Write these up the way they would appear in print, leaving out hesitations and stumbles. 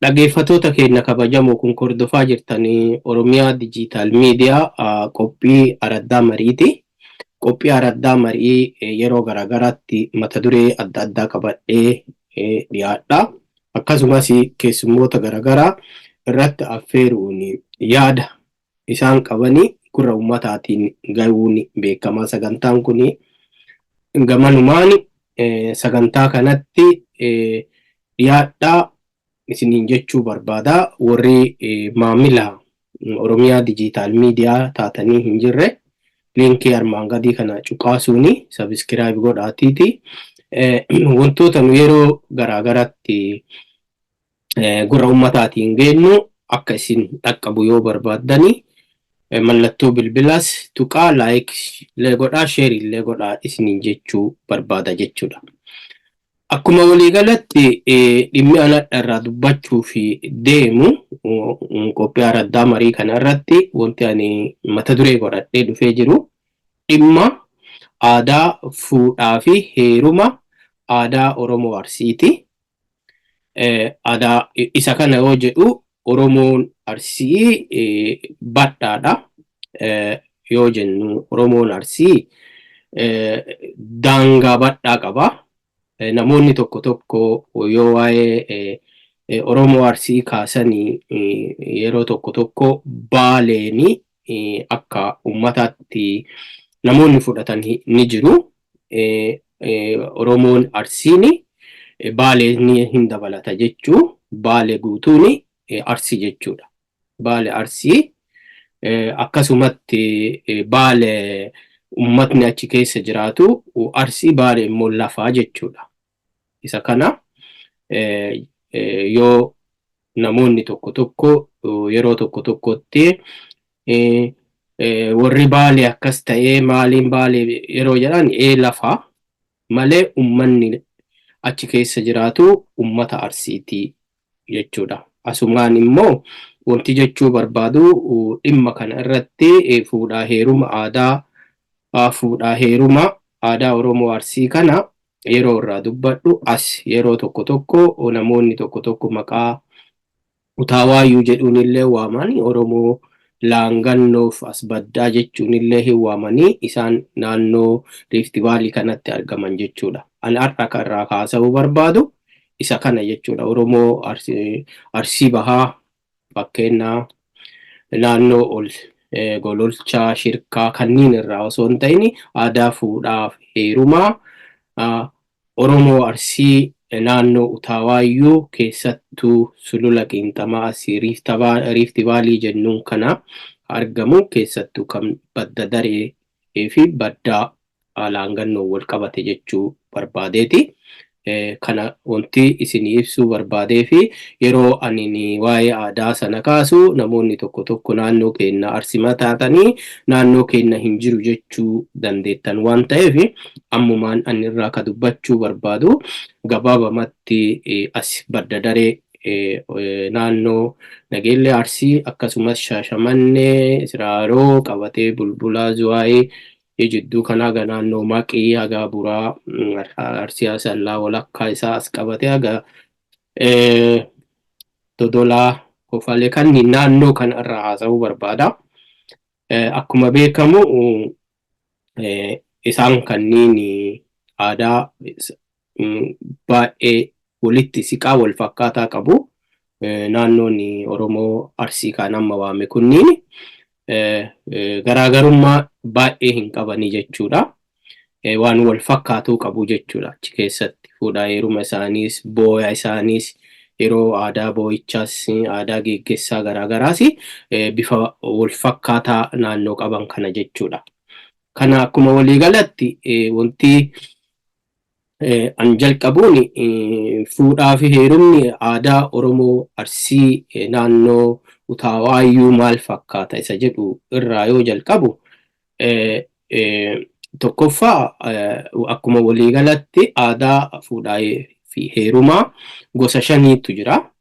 Dhaggeeffattoota keenya kabajamoo kun hordofaa jirtanii Oromiyaa Dijiitaal Miidiyaa qophii araddaa mariiti. Qophii araddaa marii yeroo garaagaraatti mata duree adda addaa qabadhee dhiyaadha. Akkasumas keessummoota garaagaraa irratti affeeruun yaada isaan qabanii gurra uummataatiin ga'uun beekama. Sagantaan kun gamanumaan sagantaa kanatti dhiyaadhaa isiniin jechuu barbaada. Warri maamila Oromiyaa Dijiitaal Miidiyaa taatanii hin jirre liinkii armaan gadii kana cuqaasuuni sabiskiraayib godhaatiiti. Wantoota nu yeroo garaagaraatti gurra uummataatiin geenyu akka isin dhaqqabu yoo barbaaddani mallattoo bilbilaas tuqaa laayik illee godhaa sheerii illee godhaa isiniin jechuu barbaada jechuudha. Akkuma waliigalatti dhimmi anadha irraa dubbachuu fi deemu qophii araddaa marii kana irratti wanti ani mata duree godhadhee dhufee jiru dhimma aadaa fuudhaa fi heeruma aadaa Oromoo Arsiiti. Aadaa isa kana yoo jedhu Oromoon Arsii badhaadha. Yoo jennu Oromoon Arsii daangaa badhaa qaba. Namoonni tokko tokko yoo waa'ee Oromoo Arsii kaasanii yeroo tokko tokko Baaleeni akka uummataatti namoonni fudhatan ni jiru. Oromoon Arsiini Baaleeni hin dabalata jechuu. Baale guutuun Arsii jechuudha. Baale Arsii akkasumatti Baale ummatni achi keessa jiraatu Arsii Baale immoo lafaa jechuudha. Isa kana yoo namoonni tokko tokko yeroo tokko tokkotti warri Baale akkas ta'ee maaliin Baale yeroo jedhan lafaa malee ummanni achi keessa jiraatu ummata Arsiiti jechuudha. Asumaan immoo wanti jechuu barbaadu dhimma kana irratti fuudhaa heeruma aadaa Oromoo Arsii kana yeroo irraa dubbadhu as yeroo tokko tokko namoonni tokko tokko maqaa Utaawaayuu jedhuun illee waamanii Oromoo Laangannoof as baddaa jechuun illee hin waamanii isaan naannoo Riifti Vaalii kanatti argaman jechuudha. Ani har'a irraa kaasuu barbaadu isa kana jechuudha. Oromoo Arsii Bahaa fakkeenyaa naannoo ol gololchaa shirkaa kanneen irraa osoo hin ta'in aadaa fuudhaa heerumaa Oromoo Arsii naannoo Utaawaayuu keessattuu sulula Qiinxamaa asii Riifti Vaalii jennuun kana argamu keessattuu kan badda daree fi baddaa Laangannoo wal qabate jechuu barbaadeeti. Kana wanti isin ibsuu barbaadee fi yeroo ani waa'ee aadaa sana kaasu namoonni tokko tokko naannoo keenya Arsii taatanii naannoo keenya hin jiru jechuu dandeettan waan ta'eef ammumaan ani irraa ka dubbachuu barbaadu gabaabamatti as badda daree naannoo Nageellee Arsii akkasumas Shaashamannee Siraaroo qabatee Bulbulaa Zuwaayee jidduu kanaa haga naannoo Maqii haga Buraa Arsii Asallaa walakkaa isaa as qabate haga Dodolaa Kofalee kan naannoo kana irraa haasa'uu barbaada. Akkuma beekamu isaan kanneen aadaa baay'ee walitti siqaa wal fakkaataa qabu. Naannoon Oromoo Arsii kan amma waame kunniin garaagarummaa baay'ee hin qabanii jechuudha. Waan wal fakkaatuu qabu jechuudha achi keessatti. Fuudhaa heeruma isaaniis, booya isaaniis, yeroo aadaa boo'ichaas, aadaa geggeessaa garaagaraas bifa wal fakkaataa naannoo qaban kana jechuudha. Kana akkuma waliigalatti wanti an jalqabuun fuudhaa fi heerumni aadaa Oromoo Arsii naannoo Utaawaayuu maal fakkaata isa jedhu irraa yoo jalqabu tokkoffaa akkuma waliigalatti aadaa fuudhaa fi heerumaa gosa 5tu jira.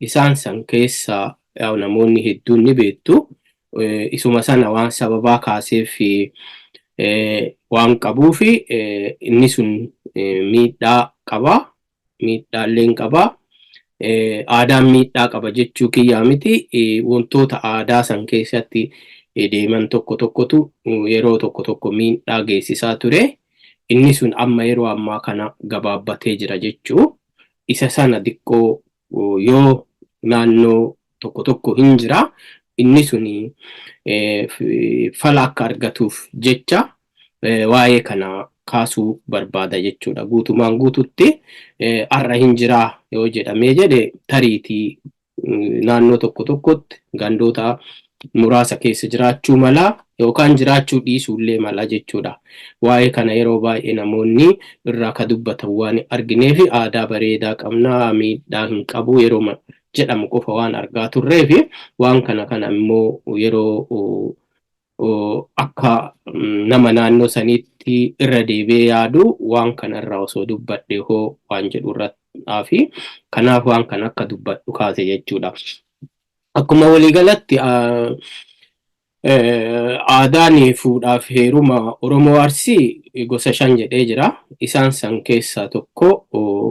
Isaan san keessaa namoonni hedduun ni beektu. Isuma sana waan sababaa kaaseef waan qabuuf inni sun miidhaa qaba. Miidhaalleen qaba. Aadaan miidhaa qaba jechuu kiyyaa miti. Wantoota aadaa san keessatti deeman tokko tokkotu yeroo tokko tokko miidhaa geessisaa ture. Inni sun amma yeroo ammaa kana gabaabbatee jira jechuu. Isa sana xiqqoo yoo naannoo tokko tokko hin jira. Inni sun fala akka argatuuf jecha waa'ee kana kaasuu barbaada jechuudha. Guutumaan guututti har'a hin jiraa yoo jedhamee jedhe tariitii naannoo tokko tokkotti gandoota muraasa keessa jiraachuu mala yookaan jiraachuu dhiisuullee mala jechuudha. Waa'ee kana yeroo baay'ee namoonni irraa ka dubbatan waan arginee fi aadaa bareedaa qabnaa miidhaa hin qabu yeroo jedhamu qofa waan argaa turree fi waan kana immoo yeroo akka nama naannoo saniitti irra deebi'ee yaadu waan kanarraa osoo dubbadhe hoo waan jedhu irraa fi kanaaf waan kana akka dubbadhu kaase jechuudha. Akkuma waliigalatti aadaan fuudhaa fi heeruma Oromoo Arsii gosa 5 jedhee jira. Isaan san keessaa tokko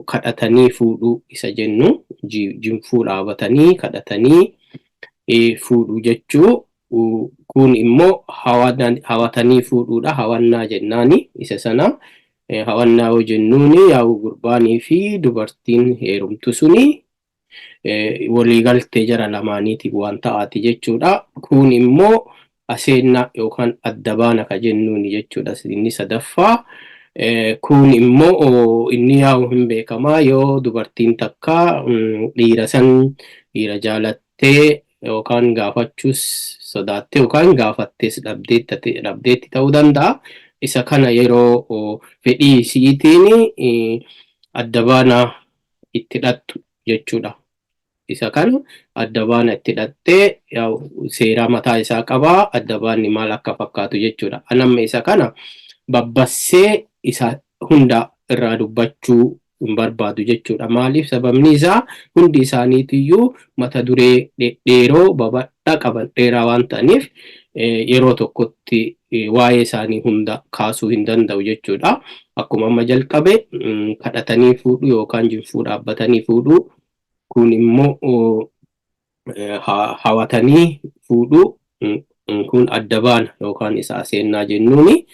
kadhatanii fuudhuu isa jennu jinfuu dhaabatanii kadhatanii fuudhuu jechuu. Kun immoo hawatanii fuudhuudha. Hawannaa jennaani isa sana. Hawannaa yoo jennuun yaa'u gurbaanii fi dubartiin heerumtu suni waliigaltee jara lamaaniitiif waan ta'aati jechuudha. Kun immoo aseenna yookaan adda baana ka jennuun jechuudha. Inni sadaffaa. Kun immoo inni yaa'u hin beekamaa yoo dubartiin takka dhiira jaalattee yookaan gaafachuus sodaattee yookaan gaafattees dhabdeetti ta'uu danda'a. Isa kana yeroo fedhii isiitiin adda baana itti hidhattu jechuudha. Isa kana adda baana itti hidhattee seeraa mataa isaa qabaa. Adda baanni maal akka fakkaatu jechuudha. Anamma isa kana babbassee isa hunda irraa dubbachuu hin barbaadu jechuudha. Maaliif sababni isaa hundi isaaniitiyyuu mata duree dheeroo babadha qaban dheeraa waan ta'aniif yeroo tokkotti waa'ee isaanii hunda kaasuu hin danda'u jechuudha. Akkuma amma jalqabe kadhatanii fuudhuu yookaan jinfuu dhaabbatanii fuudhuu. Kun immoo hawatanii fuudhuu. Kun adda baana yookaan isa aseennaa jennuuni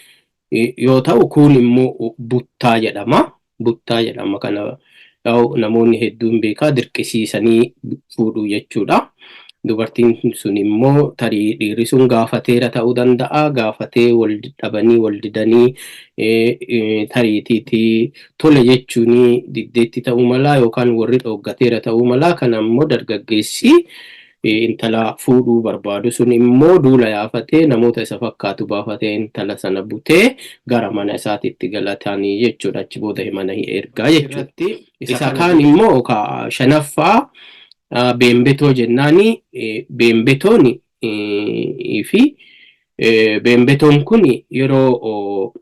yoo ta'u kun immoo buttaa jedhama. Buttaa jedhama kana namoonni hedduun beekaa dirqisiisanii fuudhuu jechuudha. Dubartiin sun immoo tarii dhiirri sun gaafateera ta'uu danda'a. Gaafatee wal dhabanii wal didanii tariitiitii tole jechuun diddeetti ta'uu mala yookaan warri dhooggateera ta'uu mala. Kana immoo dargaggeessi intala fuudhuu barbaadu sun immoo duula yaafatee namoota isa fakkaatu baafatee intala sana butee gara mana isaatiitti galatanii jechuudha. Achi booda mana ergaa jechuudha. Isa kaan immoo shanaffaa beembetoo jennaani. Beembetoon fi beembetoon kun yeroo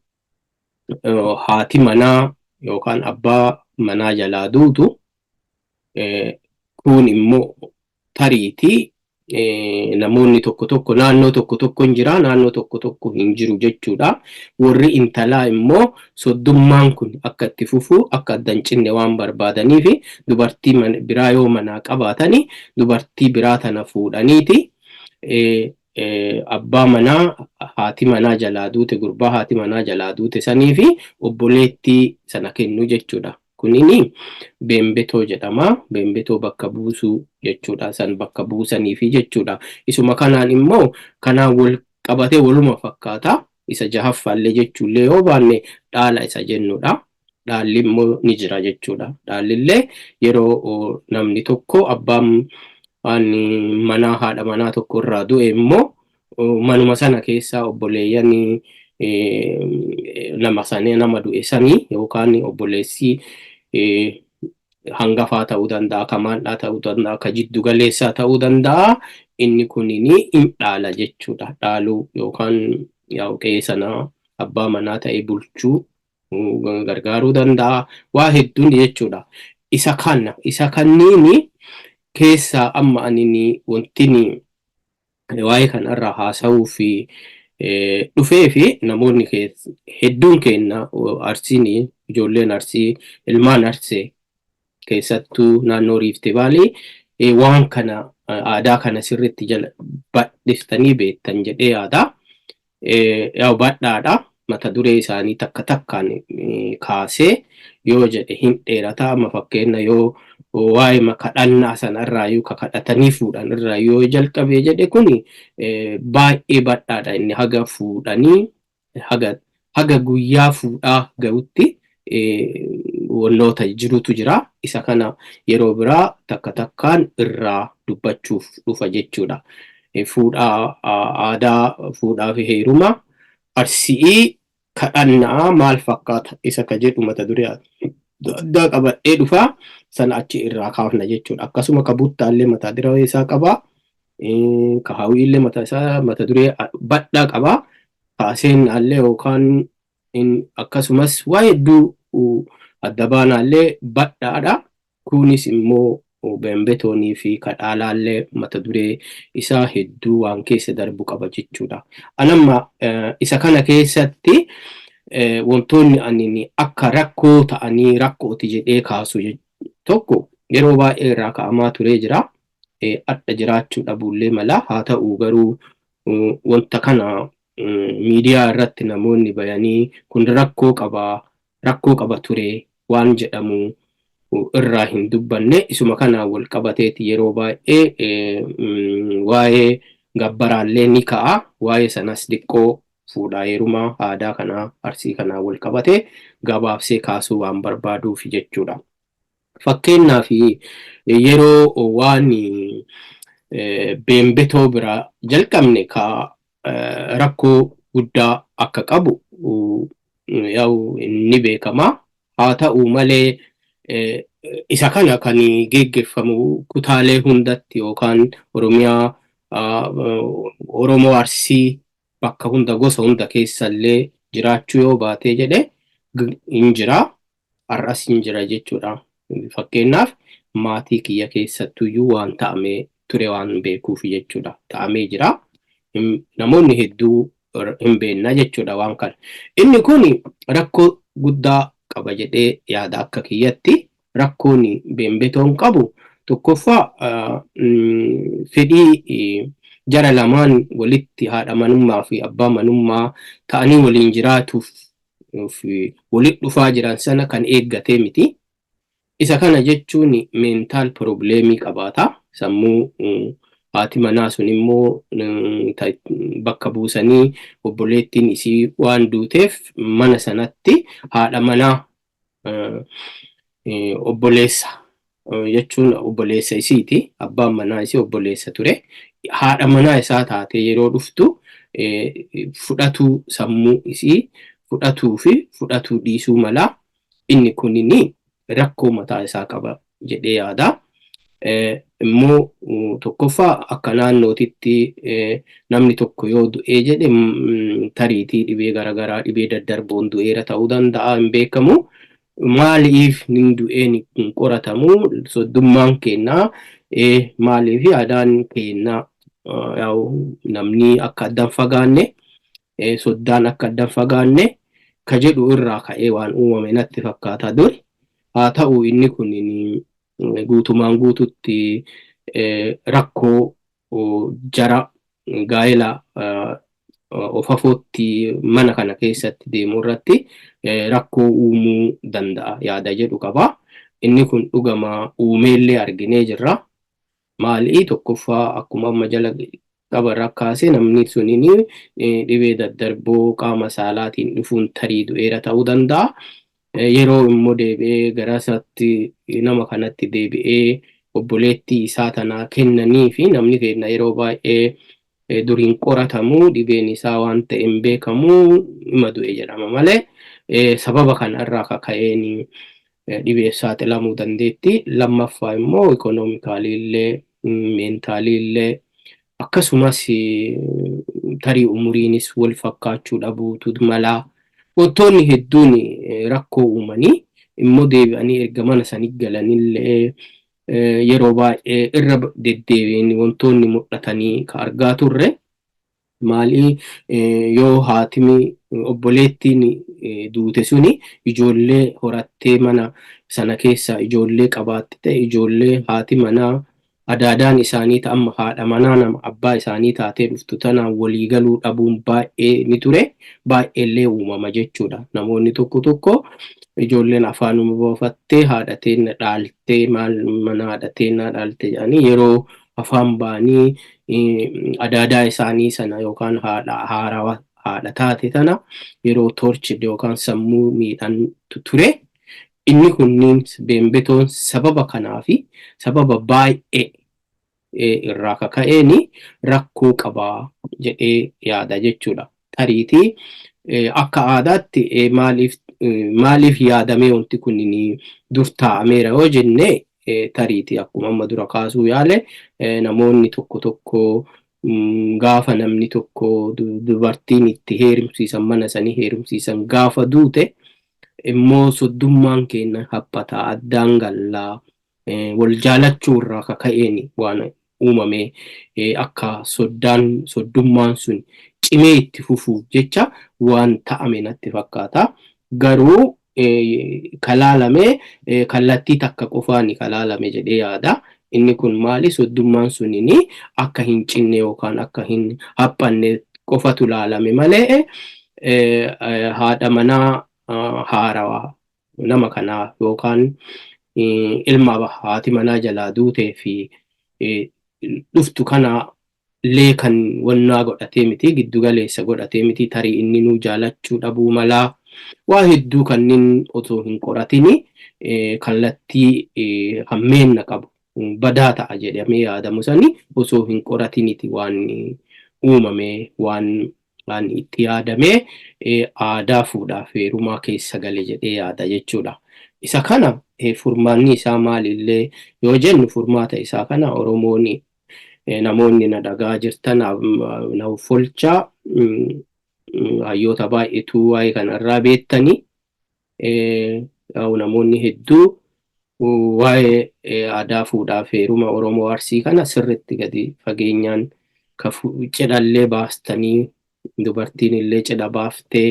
haati manaa yookaan abbaa manaa jalaa duutu kun immoo tariitii namoonni tokko tokko naannoo tokko tokko hin jira, naannoo tokko tokko hin jiru jechuudha. Warri intalaa immoo soddummaan kun akka itti fufu akka addan cinne waan barbaadanii fi dubartii biraa yoo manaa qabaatanii dubartii biraa tana fuudhaniiti abbaa manaa haati manaa jalaa duute gurbaa haati manaa jalaa duute sanii fi obboleettii sana kennu jechuudha. Kunini beembetoo jedhama. Beembetoo bakka buusuu jechuudha. San bakka buusanii fi jechuudha. Isuma kanaan immoo kanaan wal qabatee waluma fakkaata. Isa jahaffaallee jechuullee yoo baanne dhaala isa jennuudha. Dhaalli immoo ni jira jechuudha. Dhaallillee yeroo namni tokko abbaan manaa haadha manaa tokko irraa du'e immoo manuma sana keessaa obboleeyyan nama du'e sanii yookaan obboleessi hangafaa ta'uu danda'a, kamaandhaa ta'uu danda'a, ka jiddu galeessaa ta'uu danda'a. Inni kunini in dhaala jechuudha. Dhaaluu yookaan qe'ee sana abbaa manaa ta'ee bulchuu gargaaruu danda'a. Waa hedduun jechuudha. Isa kanniini keessaa amma anini wantini waa'ee kanarraa haasa'uu fi dhufee fi namoonni hedduun keenya Arsiin ijoolleen Arsii ilmaan Arsee keessattuu naannoo Riifti Vaalii waan kana aadaa kana sirriitti jala badhiftanii beektan jedhee yaada. Badhaadha mata duree isaanii takka takkaan kaasee yoo jedhe hin dheerata. Amma fakkeenya yoo waa'ee kadhannaa sanarraa yoo kadhatanii fuudhan irraa yoo jalqabee jedhe kuni baay'ee badhaadha. Inni haga fuudhanii haga guyyaa fuudhaa ga'utti wannoota jirutu jira. Isa kana yeroo biraa takka takkaan irraa dubbachuuf dhufa jechuudha. Aadaa fuudhaa fi heeruma Arsii kadhannaa maal fakkaata isa ka jedhu mata duree addaa qabadhee dhufa. Sana achi irraa kaafna jechuudha. Akkasuma ka buttaallee mata duree isaa qaba. Ka hawwiillee mata duree badhaa qaba. Ka seenaallee yookaan akkasumas waa hedduu adda baanaallee badhaadha. Kunis immoo beembetoonii fi kadhaalaallee mata duree isaa hedduu waan keessa darbu qaba jechuudha. Anamma isa kana keessatti wantoonni ani akka rakkoo ta'anii rakkooti jedhee kaasu tokko yeroo baay'ee irraa ka'amaa turee jira. Adda jiraachuu dhabuullee mala. Haa ta'u garuu wanta kana miidiyaa irratti namoonni bayanii kun rakkoo qaba ture waan jedhamu irraa hin dubbanne. Isuma kanaan wal qabateeti yeroo baay'ee waa'ee gabbaraallee ni ka'a. Waa'ee sanas diqqoo fuudhaa heerumaa aadaa kanaa Arsii kanaa wal qabatee gabaabsee kaasuu waan barbaaduuf jechuudha. Fakkeenyaaf yeroo waan beembetoo bira jalqabne ka rakkoo guddaa akka qabu ni beekama. Haa ta'u malee isa kana kan geggeeffamu kutaalee hundatti yookaan Oromiyaa Oromoo Arsii bakka hunda gosa hunda keessallee jiraachuu yoo baatee jedhe hin jira. Har'as hin jira jechuudha. Fakkeenyaaf maatii kiyya keessattuyyuu waan ta'amee ture waan beekuuf jechuudha. Ta'amee jira. Namoonni hedduu hin beekna jechuudha waan kana. Inni kun rakkoo guddaa qaba jedhee yaada akka kiyyatti. Rakkoon beembetoon qabu tokkoffaa fedhii jara lamaan walitti haadha manummaa fi abbaa manummaa ta'anii waliin jiraatuuf walitti dhufaa jiran sana kan eeggatee miti. Isa kana jechuun mentaal probleemii qabaata. Sammuu haati manaa sun immoo bakka buusanii obboleettiin isii waan duuteef mana sanatti haadha manaa obboleessa jechuun obboleessa isiiti. Abbaan manaa isii obboleessa ture. Haadha manaa isaa taatee yeroo dhuftu fudhatuu sammuu isii fudhatuu fi fudhatuu dhiisuu mala. Inni kunini rakkoo mataa isaa qaba jedhee yaada. Immoo tokkoffaa akka naannootitti namni tokko yoo du'ee jedhe tariitii dhibee garaagaraa dhibee daddarboon du'eera ta'uu danda'a hin beekamu. Maaliif nin du'een hin qoratamu soddummaan kennaa maaliif aadaan kennaa namni akka addan fagaanne soddaan akka addan fagaanne ka jedhu irraa ka'ee waan uumame natti fakkaata duri. Haa ta'u inni kun guutumaan guututti rakkoo jara gaa'ela of afootti mana kana keessatti deemu irratti rakkoo uumuu danda'a yaada jedhu qaba. Inni kun dhugama uumeellee arginee jirra. Maalii tokkoffaa akkuma amma jala qabarra kaasee namni sunini dhibee daddarboo qaama saalaatiin dhufuun tarii du'eera ta'uu danda'a. Yeroo immoo deebi'ee gara isaatti nama kanatti deebi'ee obboleettii isaa tanaa kennanii fi namni kenna yeroo baay'ee duriin qoratamu dhibeen isaa waan ta'e hin beekamu ima du'e jedhama malee sababa kanarraa kaka'een dhibee saaxilamuu dandeetti. Lammaffaa immoo ikoonoomikaaliillee meentaaliillee akkasumas tarii umuriinis wal fakkaachuu dhabuutu malaa wantoonni hedduun rakkoo uumanii immoo deebi'anii erga mana sanii galanillee yeroo baay'ee irra deddeebiin wantoonni mul'atanii ka argaa turre. Maalii yoo haatimi obboleettiin duute suni ijoollee horattee mana sana keessa ijoollee qabaatte ta'e ijoollee haati manaa adaadaan isaanii ta'amma haadha manaa nama abbaa isaanii taatee dhuftu tanaan walii galuu dhabuun baay'ee ni ture. Baay'eellee uumama jechuudha. Namoonni tokko tokko ijoolleen afaanuma boofattee haadhateen na dhaaltee maal mana haadhateen na dhaalte jedhanii yeroo afaan baanii adaadaa isaanii sana yookaan haadha taate tana yeroo torchi yookaan sammuu miidhan ture. Inni kunniin beembetoon sababa kanaafi sababa baay'ee irraa kaka'een rakkoo qabaa jedhee yaada jechuudha. Tariitii akka aadaatti maaliif yaadamee wanti kunniin dur taa'ameera yoo jenne tariitii akkuma amma dura kaasuu yaale namoonni tokko tokko gaafa namni tokko dubartiin itti heerumsiisan mana sanii heerumsiisan gaafa duute immoo soddummaan keenya haphataa addaan gallaa wal jaalachuu irraa kaka'een waan uumame akka soddummaan sun cimee itti fufuuf jecha waan ta'ame natti fakkaata. Garuu kalaalame kallattii takka qofaan kalaalame jedhee yaada. Inni kun maali soddummaan sunini akka hin cinne yookaan akka hin haphanne qofatu laalame malee haadha manaa haarawaa nama kanaa yookaan ilma haati manaa jalaa duutee fi dhuftu kana illee kan wannaa godhatee miti giddu galeessa godhatee miti tarii inni nu jaalachuu dhabuu malaa waa hedduu kanneen otoo hin qoratini kallattii hammeenna qabu badaa ta'a jedhamee yaadamu sani osoo hin qoratiniti waan uumame waan itti yaadamee aadaa fuudhaaf heerumaa keessa gale jedhee yaada jechuudha. Isa kana furmaanni isaa maalillee yoo jennu furmaata isaa kana Oromooni namoonni na dhagaa jirtan na folchaa hayyoota baay'eetu waa'ee kanarraa beektanii namoonni hedduu waa'ee aadaa fuudhaaf heeruma Oromoo Arsii kana sirriitti gadi fageenyaan cidhallee baastanii dubartiin illee cidha baaftee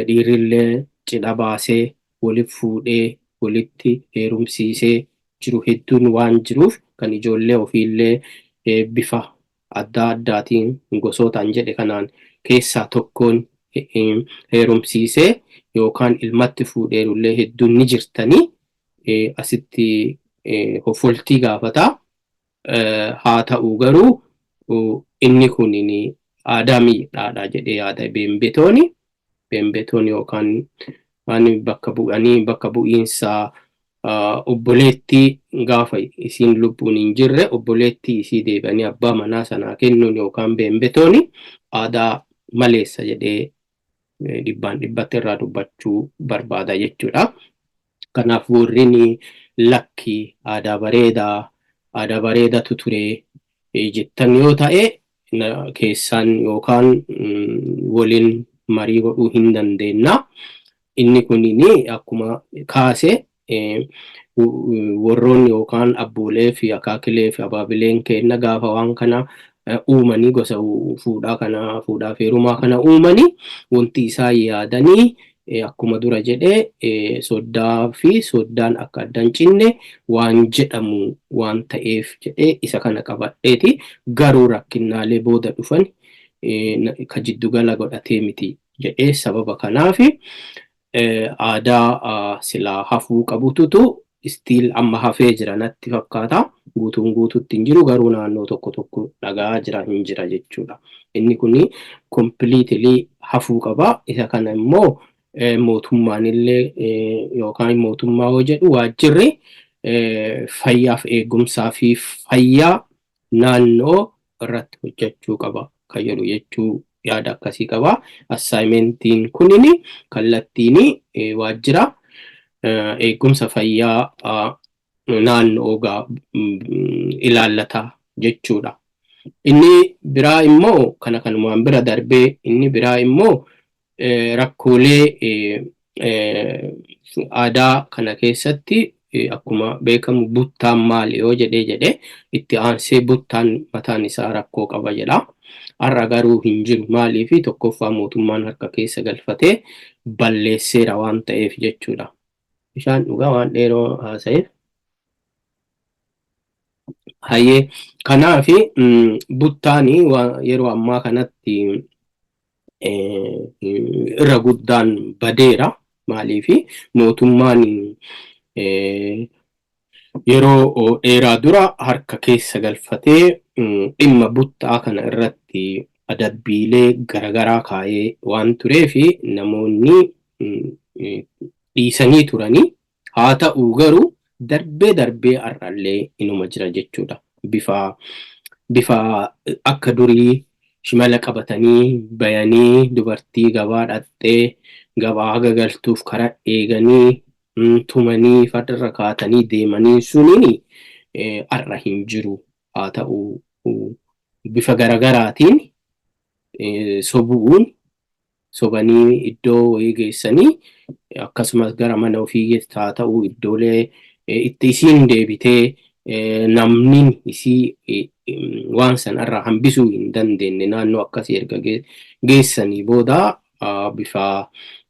dhiirrillee cidha baasee waliif fuudhee walitti heerumsiisee jiru hedduun waan jiruuf kan ijoollee ofiillee bifa adda addaatiin gosootaan jedhe kanaan keessaa tokkoon heerumsiisee yookaan ilmatti fuudheerullee hedduun ni jirtanii asitti hoffoltii gaafata. Haa ta'uu garuu inni kun aadaa miidhaadha jedhee yaada beembetooni yookaan waan bakka bu'iinsa obboleettii gaafa isiin lubbuun hin jirre obboleettii isii deebi'anii abbaa manaa sanaa kennuun yookaan beembetooni aadaa maleessa jedhee dhibbaan dhibbatti irraa dubbachuu barbaada jechuudha. Kanaaf warreen lakki aadaa bareedatu ture jettan yoo ta'e keessaan yookaan waliin marii godhuu hin dandeenya. Inni kunini akkuma kaase warroonni yookaan abboolee fi akaakilee fi abaabileen kenna gaafa waan kana uumanii gosa fuudhaa fi heerumaa kana uumanii wanti isaa yaadanii akkuma dura jedhee soddaa fi soddaan akka addan cinne waan jedhamu waan ta'eef jedhee isa kana qabadheeti garuu rakkinnaalee booda dhufan ka jiddugala godhatee miti jedhee sababa kanaafi aadaa silaa hafuu qabututu istiil amma hafee jira natti fakkaata. Guutuun guutuutti hin jiru garuu naannoo tokko tokko dhagaa jira hin jira jechuudha. Inni kuni completely hafuu qaba. Isa kana immoo mootummaan illee yookaan mootummaa yoo jedhu waajjirri fayyaaf eegumsaa fi fayyaa naannoo irratti hojjechuu qaba kan jedhu jechuu yaada akkasii qaba. Assaayimentiin kunini kallattiin waajjira eegumsa fayyaa naannoo ilaallata jechuudha. Inni biraa immoo kanumaan bira darbee inni biraa immoo rakkoolee aadaa kana keessatti akkuma beekamu buttaan maali yoo jedhee itti aansee buttaan mataan isaa rakkoo qaba jedha. Har'a garuu hin jiru maaliifi tokkoffaa mootummaan harka keessa galfatee balleesseera waan ta'eef jechuudha. Bishaan dhugaa waan dheeroo haasa'eef. Hayyee kanaafi buttaani yeroo ammaa kanatti irra guddaan badeera maaliifi mootummaan yeroo dheeraa dura harka keessa galfatee dhimma buttaa kana irratti adabbiilee garagaraa kaa'ee waan tureefi namoonni dhiisanii turanii haa ta'u garuu darbee har'allee inuma jira jechuudha. Bifa akka durii shimala qabatanii bayanii dubartii gabaa dhattee gabaa gagaltuuf karaa eeganii tumanii fardarra kaatanii deemanii suniin har'a hin jiru. Haa ta'u bifa garagaraatiin sobanii iddoo wayii geessanii akkasumas gara mana ofii haa ta'u iddoolee itti isiin deebitee namni isii waan sanarraa hambisuu hin dandeenye naannoo akkasii erga geessanii booda bifa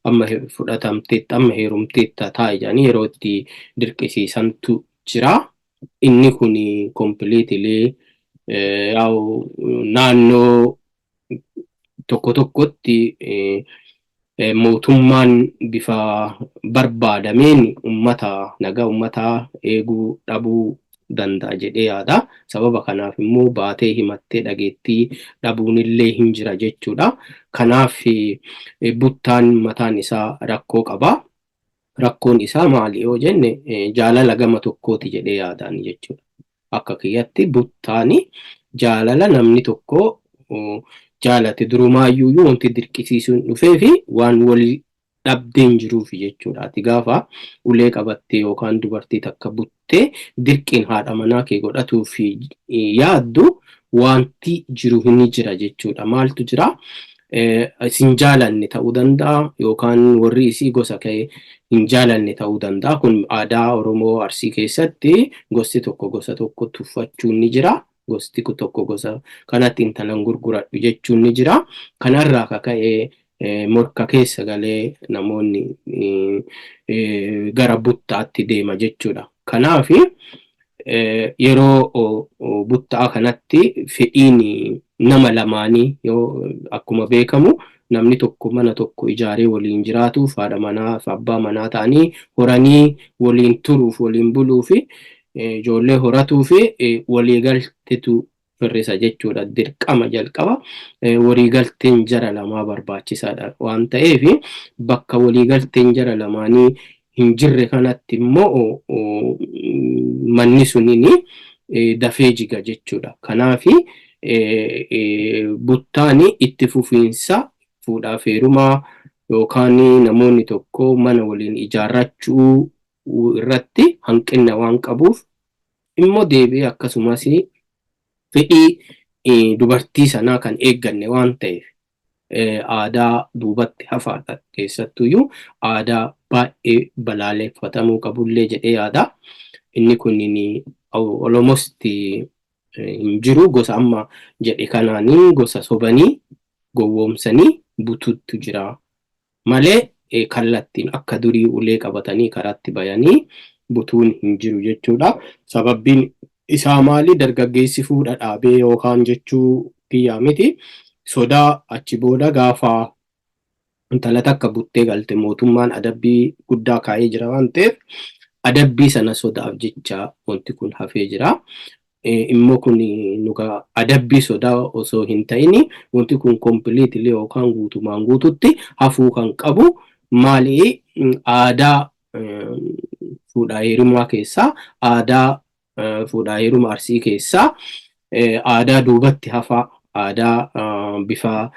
amma fudhatamteetti amma heerumteetta taa'e jedhanii yeroo itti dirqisiisantu jira. Inni kun completely naannoo tokko tokkotti mootummaan bifa barbaadameen nagaa ummataa eeguu dhabuu danda'a jedhee yaada. Sababa kanaaf immoo baatee himattee dhageettii dhabuun illee hin jira jechuudha. Kanaaf buttaan mataan isaa rakkoo qaba. Rakkoon isaa maali yoo jenne jaalala gama tokkooti jedhee yaadaan jechuudha. Akka kiyyatti buttaani jaalala namni tokko jaalate durumaayyuu wanti dirqisiisuun dhufee fi waan wal dhabdeen jiruuf jechuudha. Ati gaafa ulee qabattee yookaan dubartii takka buttee dirqiin haadha manaa kee godhatuuf yaaddu wanti jiru hin jira jechuudha. Maaltu jira? Isin jaalanne ta'uu danda'a yookaan warri isii gosa ka'e hin jaalanne ta'uu danda'a. Kun aadaa Oromoo Arsii keessatti gosti tokko gosa tokko tuffachuun ni jira. Gosti tokko gosa kanatti intalan gurguradhu jechuun ni jira. Kanarraa kaka'ee morka keessa galee namoonni gara buttaatti deema jechuudha. Kanaaf yeroo buttaa kanatti fedhiin nama lamaanii yoo akkuma beekamu namni tokko mana tokko ijaaree waliin jiraatuuf haadha manaa fi abbaa manaa ta'anii horanii waliin turuuf waliin buluuf ijoollee horatuu fi waliigaltetu firrisa jechuudha. Dirqama jalqaba waliigalteen jara lamaa barbaachisaadha waan ta'eef bakka waliigalteen jara lamaanii hin jirre kanatti immoo manni suniin dafee jiga jechuudha. Kanaaf buttaani itti fufiinsa fuudhaaf heerumaa yookaan namoonni tokko mana waliin ijaarrachuu irratti hanqina waan qabuuf immoo deebi'ee akkasumas fedhii dubartii sanaa kan eegganne waan ta'eef aadaa duubatti hafaadha keessattuyyuu aadaa baay'ee balaaleffatamuu qabullee jedhee yaada. Inni kun almost hin jiru gosa amma jedhe kanaanii gosa sobanii gowwoomsanii butuutu jira malee kallattiin akka durii ulee qabatanii karaatti bayanii butuun hin jiru jechuudha. Sababbiin isaa maali? Dargaggeessi fuudha dhaabee yookaan jechuu biyyaa miti. Sodaa achi booda gaafa intala takka buttee galte mootummaan adabbii guddaa kaa'ee jira waan ta'eef adabbii sana sodaaf jecha wanti kun hafee jira. Immoo kun nuka adabbii sodaa osoo hin ta'in wanti kun completely yookaan guutumaan guututti hafuu kan qabu maali? Aadaa fuudhaa heerumaa keessaa, aadaa fuudhaa heeruma Arsii keessaa aadaa duubatti hafaa, aadaa bifa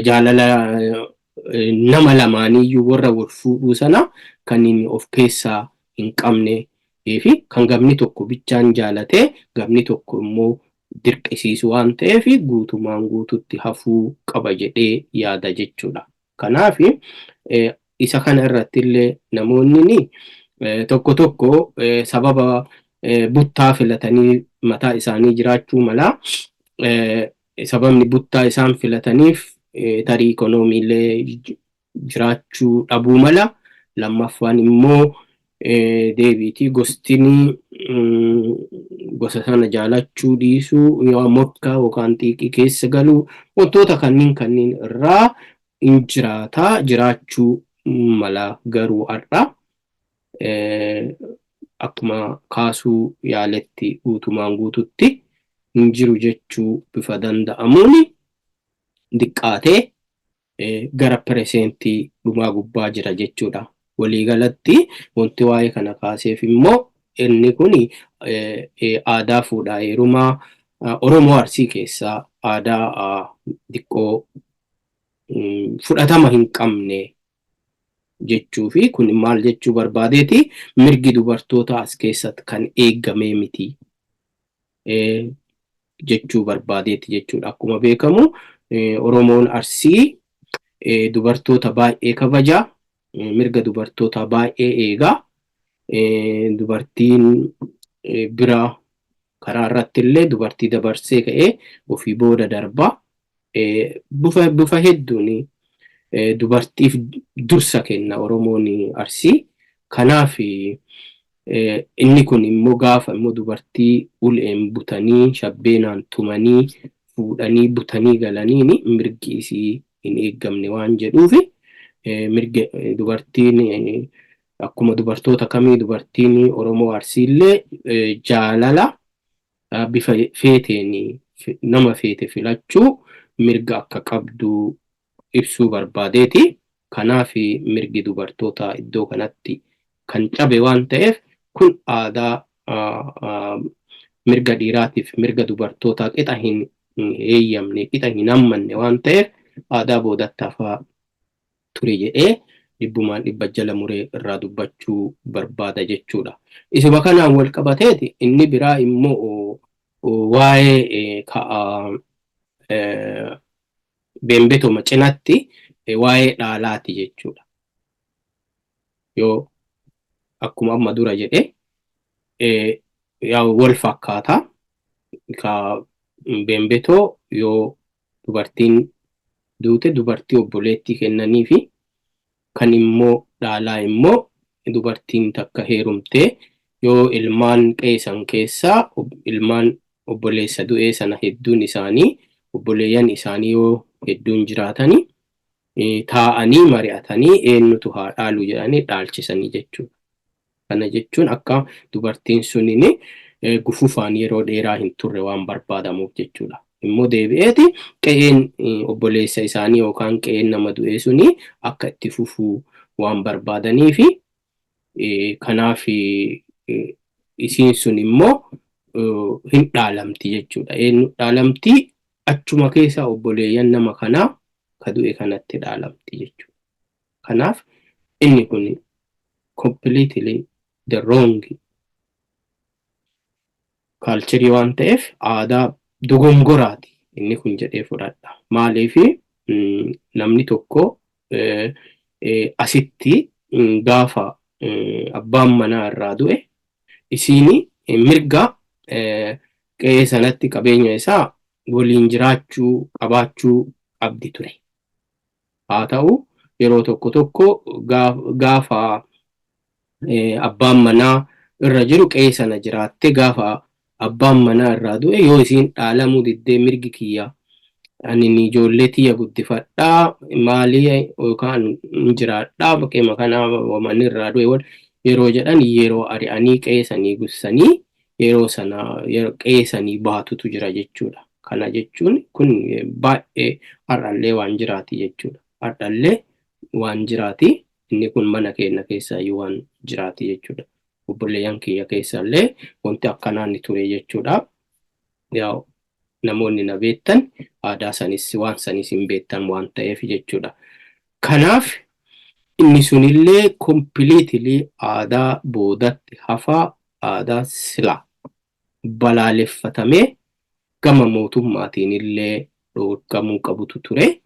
jaalala nama lamaaniyyuu warra wal fuudhuu sana kan inni of keessaa hin qabne fi kan gamni tokko bichaan jaalatee gamni tokko immoo dirqisiisu waan ta'eef guutumaan guututti hafuu qaba jedhee yaada jechuudha. Kanaaf isa kana irratti illee namoonni tokko tokko sababa buttaa filatanii mataa isaanii jiraachuu mala. Sababni buttaa isaan filataniif tarii ikoonomiillee jiraachuu dhabuu mala. Lammaffaan immoo deebiitii gostinii gosa sana jaalachuu dhiisuu yoo mokkaa yookaan xiiqii keessa galuu wantoota kanneen irraa hin jiraachuu mala. Garuu har'a akkuma kaasuu yaaletti guutumaan guututti hin jiru jechuu bifa danda'amuun diqqaatee gara piresentii dhumaa gubbaa jira jechuudha. Waliigalatti wanti waa'ee kana kaaseef immoo inni kun aadaa fuudhaa heerumaa Oromoo Arsii keessaa aadaa xiqqoo fudhatama hin qabne jechuu fi kun maal jechuu barbaadeeti? Mirgi dubartoota as keessatti kan eegamee miti jechuu barbaadeeti jechuudha. Akkuma beekamu Oromoon Arsii dubartoota baay'ee kabaja, mirga dubartoota baay'ee eega. Dubartiin bira karaa irratti illee dubartii dabarsee ka'ee ofii booda darba. Bifa hedduun dubartiif dursa kenna Oromoon Arsii. Kanaaf inni kun immoo gaafa immoo dubartii uleen butanii shabbeenaan tumanii fuudhanii butanii galaniin mirgi isii hin eegamne waan jedhuuf mirga dubartiin akkuma dubartoota kamii dubartiin Oromoo Arsii illee jaalala bifa feeteen nama feete filachuu mirga akka qabdu ibsuu barbaadeeti. Kanaaf mirgi dubartoota iddoo kanatti kan cabe waan ta'eef kun aadaa mirga dhiiraatiif mirga dubartootaa qixa hin eeyyamne qixa hin hammanne waan ta'eef aadaa boodatti hafaa ture jedhee dhibbumaan dhibba jala muree irraa dubbachuu barbaada jechuudha. Isuma kanaan wal qabateeti inni biraa immoo waa'ee beembetuma cinatti waa'ee dhaalaati jechuudha. Yoo akkuma amma dura jedhe wal fakkaata. Ka beembetoo yoo dubartiin duute dubartii obboleettii kennanii fi kan immoo dhaalaa immoo dubartiin takka heerumtee yoo ilmaan qeessan keessaa ilmaan obboleessa du'ee sana hedduun isaanii obboleeyyan isaanii yoo hedduun jiraatanii taa'anii mari'atanii eenyutu haa dhaalu jedhanii dhaalchisanii jechuudha. Kana jechuun akka dubartiin suniin gufufaan yeroo dheeraa hin turre waan barbaadamuuf jechuudha. Immoo deebi'eeti qe'een obboleessa isaanii yookaan qe'een nama du'ee suni akka itti fufuu waan barbaadanii fi kanaaf isiin sun immoo hin dhaalamti jechuudha. Eenyu dhaalamti? Achuma keessa obboleeyyan nama kanaa ka du'e kanatti dhaalamti jechuudha. Kanaaf inni kun completely the wrong culture waan ta'eef aadaa dogongoraati inni kun jedhee fudhadha. Maaliif namni tokko asitti gaafa abbaan manaa irraa du'e isiin mirga qe'ee sanatti qabeenya isaa waliin jiraachuu qabaachuu qabdi ture. Haa ta'u yeroo tokko tokko gaafa abbaan manaa irra jiru qe'ee sana jiraatte gaafa abbaan manaa irraa du'e yoo isiin dhaalamuu diddee mirgi kiyya ani ijoollee tiyya guddifadhaa maalii yookaan jiraadhaa bakkeema kanaa wamanni irraa du'e yeroo jedhan yeroo ari'anii qe'ee sanii gussanii yeroo sana qe'ee sanii baatutu jira jechuudha. Kana jechuun kun baay'ee har'allee waan jiraati jechuudha. Har'allee waan jiraati. Inni kun mana keenya keessaayyuu waan jiraati jechuudha. Obboleeyyan kiyya keessallee wanti akkanaan ni ture jechuudha. Yaa namoonni na beektan aadaa sanis waan sanis hin beektan waan ta'eef jechuudha. Kanaaf inni sunillee completely aadaa boodatti hafaa aadaa silaa balaaleffatamee gama mootummaatiin illee dhorkamuu qabutu ture.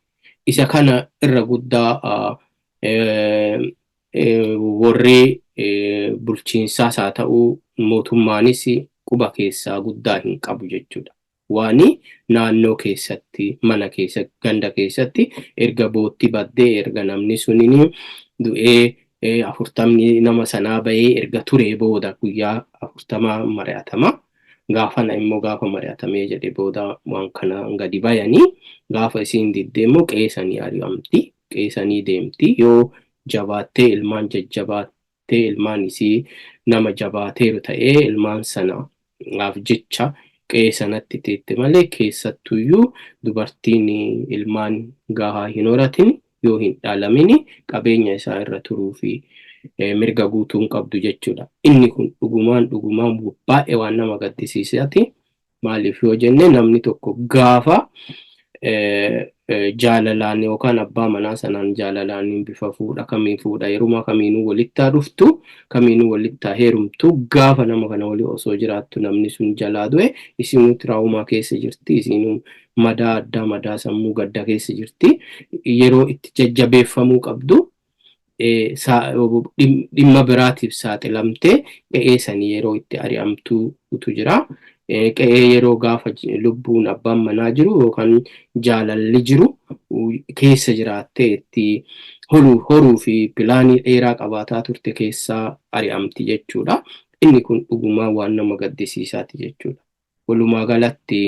Isa kana irra guddaa warri bulchiinsaas haa ta'uu mootummaanis quba keessaa guddaa hin qabu jechuudha. Waani naannoo keessatti mana keessa ganda keessatti erga bootti baddee erga namni sunini du'ee 40 nama sanaa bahee erga turee booda guyyaa 40 mari'atama. Gaafana immoo gaafa mari'atamee jedhe booda waan kana gadi bayanii gaafa isiin diddee immoo qe'ee sanii ari'amti. Qe'ee sanii deemti yoo jabaattee ilmaan jajjabaattee ilmaan isii nama jabaateeru ta'ee ilmaan sanaaf jecha qe'ee sanatti teette malee keessattuyyuu dubartiin ilmaan gahaa hin horatin yoo hin dhaalamin qabeenya isaa irra turuu fi mirga guutuun qabdu jechuudha. Inni kun dhugumaan baay'ee waan nama gaddisiisaati. Maaliif yoo jenne namni tokko gaafa jaalalaan yookaan abbaa manaa sanaan jaalalaan bifa fuudha kamiin fuudha yeruma kamiinuu walittaa dhuftu kamiinuu walittaa heerumtu gaafa nama kana walii osoo jiraattu namni sun jalaa du'e isinuu tiraawumaa keessa jirti isinuu madaa addaa madaa sammuu gadda keessa jirti yeroo itti jajjabeeffamuu qabdu dhimma biraatiif saaxilamtee qe'ee sanii yeroo itti ari'amtuutu jira. Qe'ee yeroo gaafa lubbuun abbaan manaa jiru yookaan jaalalli jiru keessa jiraattee itti horuu fi pilaanii dheeraa qabaataa turte keessaa ari'amti jechuudha. Inni kun dhugumaa waan nama gaddisiisaati jechuudha. Walumaa galatti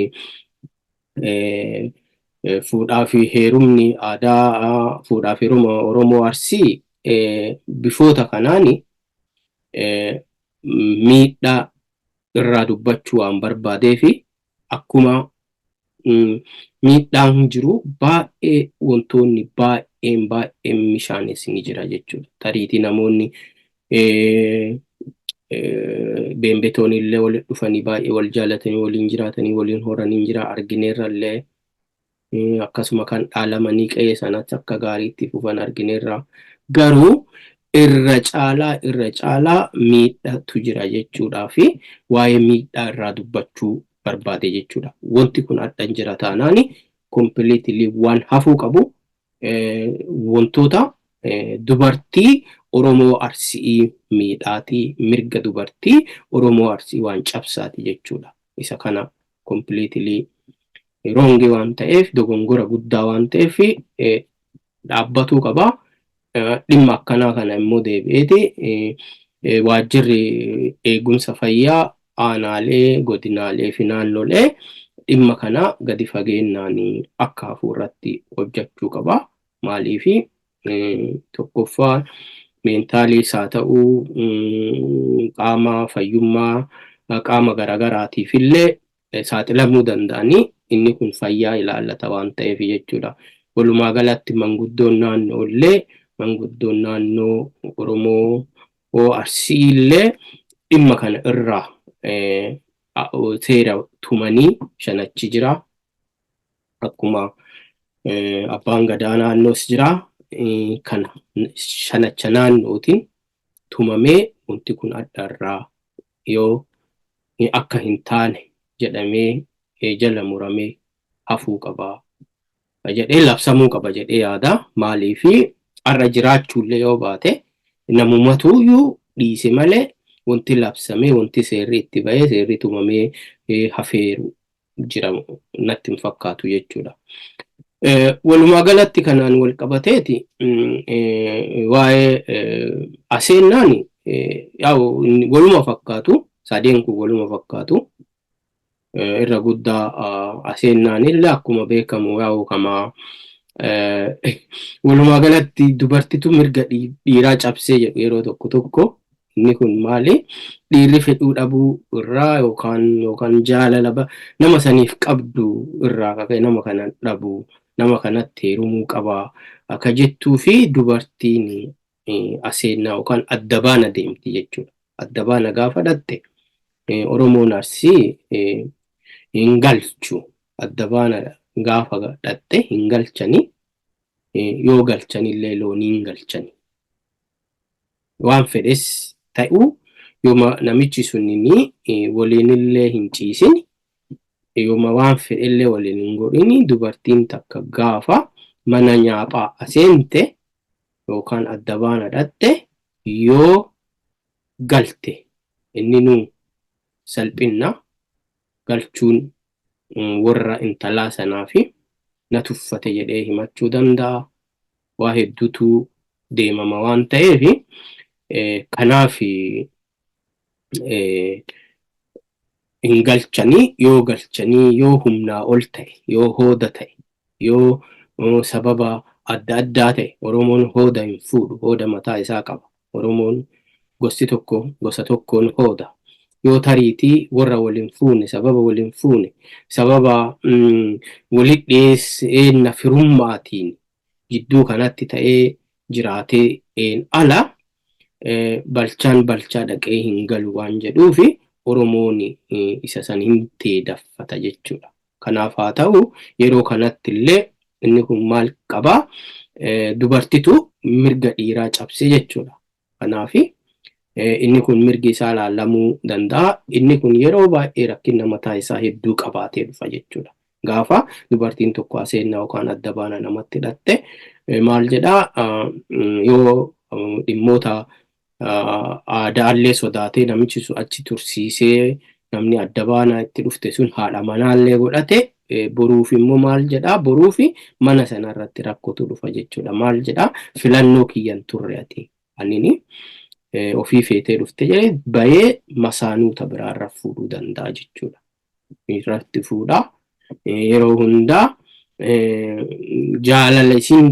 fuudhaa fi heerumni aadaa fuudhaa fi heeruma Oromoo Arsii bifoota kanaani miidhaa irraa dubbachuu waan barbaadee fi akkuma miidhaan jiru baay'ee wantoonni baay'een mishaanis ni jira jechuudha. Tariitii namoonni beembetoonni illee walitti dhufanii baay'ee wal jaalatanii waliin jiraatanii waliin horanii jira argineerra illee akkasuma kan dhaalamanii qe'ee sanatti akka gaariitti fufan argineerra garuu irra caalaa miidhatu jira jechuudhaa fi waa'ee miidhaa irraa dubbachuu barbaade jechuudha. Wanti kun addan jira taanaani completely waan hafuu qabu wantoota dubartii Oromoo Arsii miidhaatii mirga dubartii Oromoo Arsii waan cabsaati jechuudha. Isa kana completely wrong waan ta'eef dogongora guddaa waan ta'eef dhaabbatuu qaba. Dhimma akkanaa kana immoo deebi'eeti waajjirri eegumsa fayyaa aanaalee godinaalee fi naannolee dhimma kana gadi fageennaan akka hafuurratti hojjechuu qaba. Maaliif tokkoffaa meentaaliis haa ta'uu qaama fayyummaa qaama garagaraatiif illee saaxilamuu danda'anii inni kun fayyaa ilaallata waan ta'eef jechuudha. Walumaa galatti manguddoon naannoo illee manguddoon naannoo Oromoo Arsii illee dhimma kana irraa seera tumanii shanachi jira. Akkuma abbaan gadaa naannoos jira. Kana shanacha naannootiin tumamee wanti kun addarraa yoo akka hin taane jedhamee jala muramee hafuu qaba jedhee labsamuu qaba jedhee yaada. Maaliif har'a jiraachuullee yoo baate namumatuyyuu dhiise malee wanti labsamee wanti seerri itti bahee seerri tumamee hafeeru jira natti hin fakkaatu jechuudha. Walumaa galatti kanaan wal qabateeti waa'ee aseennaan waluma fakkaatu sadeen kun waluma fakkaatu irra guddaa aseennaan illee akkuma beekamu kama walumaa galatti dubartitu mirga dhiiraa cabsee jedhu yeroo tokko tokko inni kun maali dhiirri fedhuu dhabuu irraa yookaan jaalala nama saniif qabdu irraa kaka'e nama kana dhabuu nama kanatti heerumuu qabaa akka jettuu fi dubartiin aseennaa yookaan adda baana deemti jechuudha. Adda baana gaafa dhatte Oromoon Arsii hin galchu. Adda baana gaafa dhatte hin galchanii yoo galchanillee loonii hin galchanii. Waan fedhes ta'uu yooma namichi sunini waliinillee hin ciisin yooma waan fedhellee waliin hin godhini dubartiin takka gaafa mana nyaaphaa aseente yookaan adda baana dhatte yoo galte inni nu salphinna galchuun warra intalaa sanaa fi na tuffate jedhee himachuu danda'a. Waa hedduutu deemama waan ta'eef kanaaf hin galchanii yoo galchanii yoo humnaa ol ta'e yoo hooda ta'e yoo sababa adda addaa ta'e Oromoon hooda hin fuudhu hooda mataa isaa qaba. Oromoon gosti tokko gosa tokkoon hooda yoo tariitii warra waliin fuune sababa waliin fuune sababa walitti dhiyeessee na firummaatiin jidduu kanatti ta'ee jiraatee ala balchaan balchaa dhaqee hin galu waan jedhuufi Oromoon isa san hin teedaffata jechuudha. Kanaaf haa ta'u yeroo kanatti illee inni kun maal qabaa dubartitu mirga dhiiraa cabse jechuudha. Kanaaf inni kun mirgi isaa laalamuu danda'a. Inni kun yeroo baay'ee rakkina mataa isaa hedduu qabaatee dhufa jechuudha. Gaafa dubartiin tokko aseennaa yookaan adda baana namatti hidhatte maal jedhaa yoo dhimmoota aadaallee sodaatee namichi sun achi tursiisee namni adda baanaa itti dhufte sun haadha manaallee godhate boruuf immoo maal jedhaa boruufi mana sanarratti rakkotu dhufa jechuudha. Maal jedhaa filannoo kiyyan turre ati anini ofii feetee dhufte jedhee bayee masaanuuta biraarra fuudhuu danda'a jechuudha. Irratti fuudhaa yeroo hundaa jaalala isiin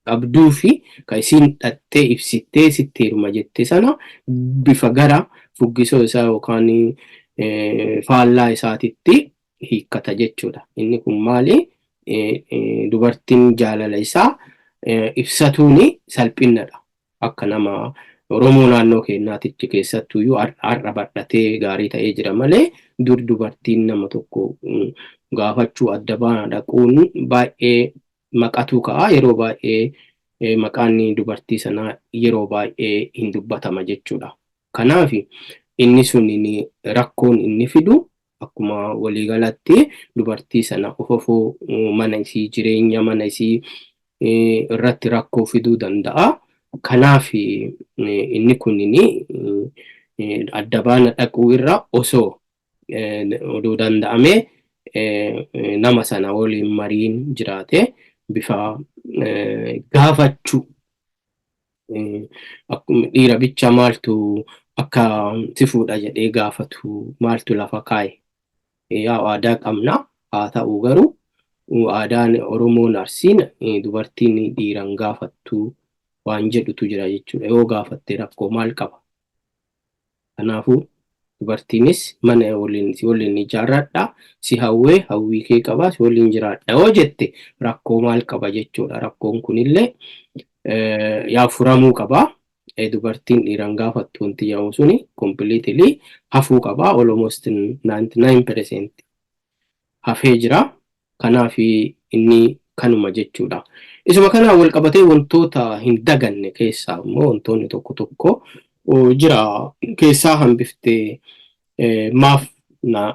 qabduu fi kan isiin dhattee ibsittee sitti heeruma jette sana bifa gara fuggisoo isaa yookaan faallaa isaatitti hiikkata jechuudha. Inni kun maali dubartiin jaalala isaa ibsatuuni salphinnadha. Akka nama Oromoo naannoo keenyaatichi keessattuyyuu har'a badhatee gaarii ta'ee jira malee dur dubartiin nama tokko gaafachuu adda baana dhaquun baay'ee maqatu ka'a. Yeroo baay'ee maqaan dubartii sanaa yeroo baay'ee hin dubbatama jechuudha. Kanaaf inni sun rakkoon inni fidu akkuma waliigalatti dubartii sana ofofoo mana isii jireenya mana isii irratti rakkoo fiduu danda'a. Kanaaf inni kun adda baana dhaquu irra osoo oduu danda'ame nama sana waliin mariin jiraate bifa gaafachuu dhiira bicha maaltu akka si fuudha jedhee gaafatu maaltu lafa kaa'e aadaa qabna. Haa ta'u garuu aadaan Oromoon Arsiin dubartiin dhiiran gaafattu waan jedhutu jira jechuudha. Yoo gaafatte rakkoo maal qaba? Kanaafuu dubartiinis mana waliin ijaarradha si hawwee hawwii kee qaba si waliin jiraadha yoo jette rakkoo maal qaba jechuudha. Rakkoon kunillee yaa furamuu qaba. Dubartiin dhiiran gaafattu wanti jedhamu suni completely hafuu qaba. Almost 99% hafee jira. Kanaaf inni kanuma jechuudha. Isuma kana wal qabatee wantoota hin daganne keessaa immoo wantoonni tokko tokko jira keessaa hambiftee maaf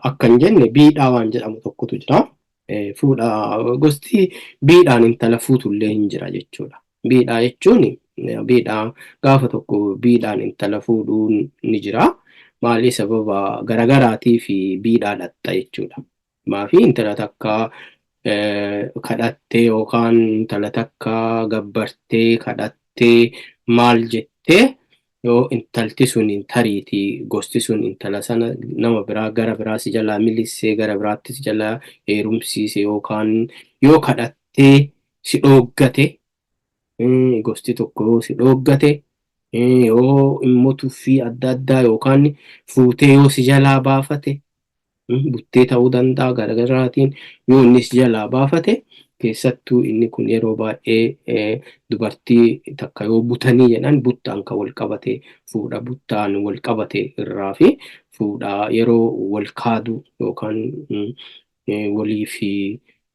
akkan jenne biidhaa waan jedhamu tokkotu jira. Fuudha gosti biidhaan intala fuutullee hin jira jechuudha. Biidhaa jechuun biidhaa gaafa tokko biidhaan intala fuudhuun ni jira. Maali sababa garagaraatii fi biidhaa dhatta jechuudha. Maafi intala takka kadhattee yookaan intala takka gabbartee kadhattee maal jettee yoo intalti sun tariitii gosti sun intala sana nama biraa gara biraa si jalaa milissee gara biraatti si jalaa heerumsiise yookaan yoo kadhattee si dhooggate gosti tokko yoo si dhooggate yoo immoo tuffii adda addaa yookaan fuutee yoo si jalaa baafate buttee ta'uu danda'a garagaraatiin yoo inni si jalaa baafate keessattuu inni kun yeroo baay'ee dubartii takka yoo butanii jedhan buttaan kan wal qabate fuudha buttaan wal qabate irraa fi fuudha yeroo wal kaadu yookaan walii fi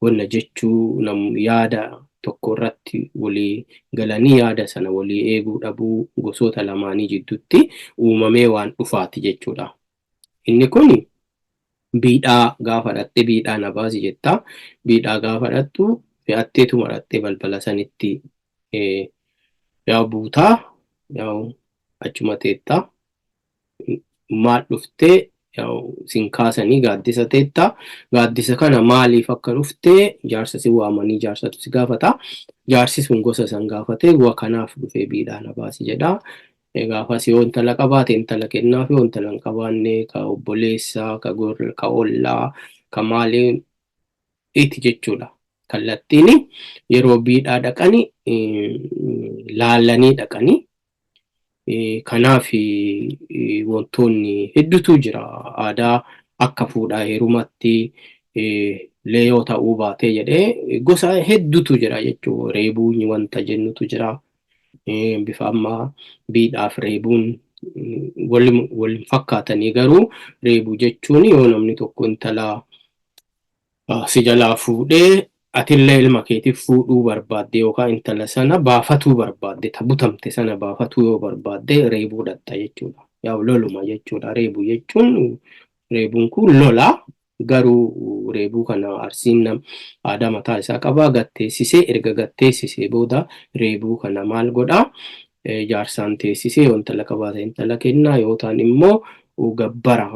wanna jechuu yaada tokko irratti walii galanii yaada sana walii eeguu dhabuu gosoota lamaanii jidduutti uumamee waan dhufaati jechuudha. Inni kun biidhaa gaafa dhatte biidhaa na baasi jetta. Biidhaa gaafa dhattu fe'atteetuma dhattee balbala sanitti yaa buutaa yaa achuma teettaa maal dhuftee sin kaasanii gaaddisa teettaa. Gaaddisa kana maaliif akka dhuftee jaarsa si waamanii jaarsatu si gaafata. Jaarsi sun gosa san gaafatee waa kanaaf dhufee biidhaa na baasi jedha. Gaafas yoo intala qabaate intala kennaa fi yoo intala hin qabaanne ka obboleessaa ka gorra ka ollaa ka maalii itti jechuudha. Kallattiin yeroo biidhaa dhaqanii laalanii dhaqanii kanaaf wantoonni hedduutu jira aadaa akka fuudhaa heerumatti leeyoo ta'uu baatee jedhee gosa hedduutu jira jechuudha. Reebuun wanta jennutu jira. Bifa ammaa biidhaaf reebuun wal fakkaatanii garuu reebuu jechuun yoo namni tokko intala si jalaa fuudhee atillee ilma keetiif fuudhuu barbaadde yookaan intala sana baafatuu barbaadde tabutamte sana baafatuu yoo barbaadde reebuu dhatta jechuudha. Yaa loluma jechuudha. Reebuu jechuun reebuun kun lola garuu reebuu kana Arsiin aadaa mataa isaa qaba. Gatteessisee erga gatteessisee booda reebuu kana maal godhaa jaarsaan teessisee yoo intala qabaate intala kennaa yoo ta'an immoo gabbara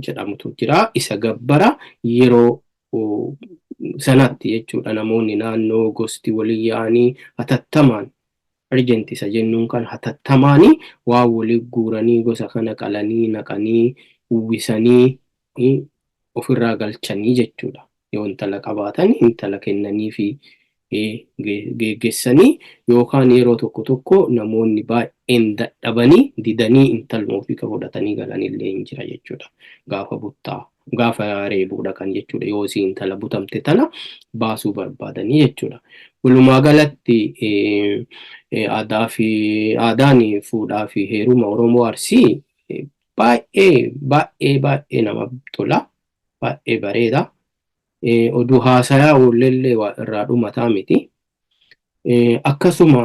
jedhamutu jira. Isa gabbara yeroo sanatti jechuudha. Namoonni naannoo gosti walii yaa'anii hatattamaan arjentisa jennuun kan hatattamaanii waa walii guuranii gosa kana qalanii naqanii uwwisanii ofirraa galchanii jechuudha. Yoo intala qabaatan intala kennanii fi geggeessanii yookaan yeroo tokko tokko namoonni baay'een dadhabanii didanii intaluma ofii fudhatanii galanillee hin jira jechuudha. Gaafa buttaa gaafa reebuudha kan jechuudha. Yoo si intala butamte tana baasuu barbaadanii jechuudha. Walumaa galatti aadaan fuudhaa fi heeruma Oromoo Arsii baay'ee nama tola. Baay'ee bareeda. Oduu haasayaa oollee irraa dhumataa miti. Akkasuma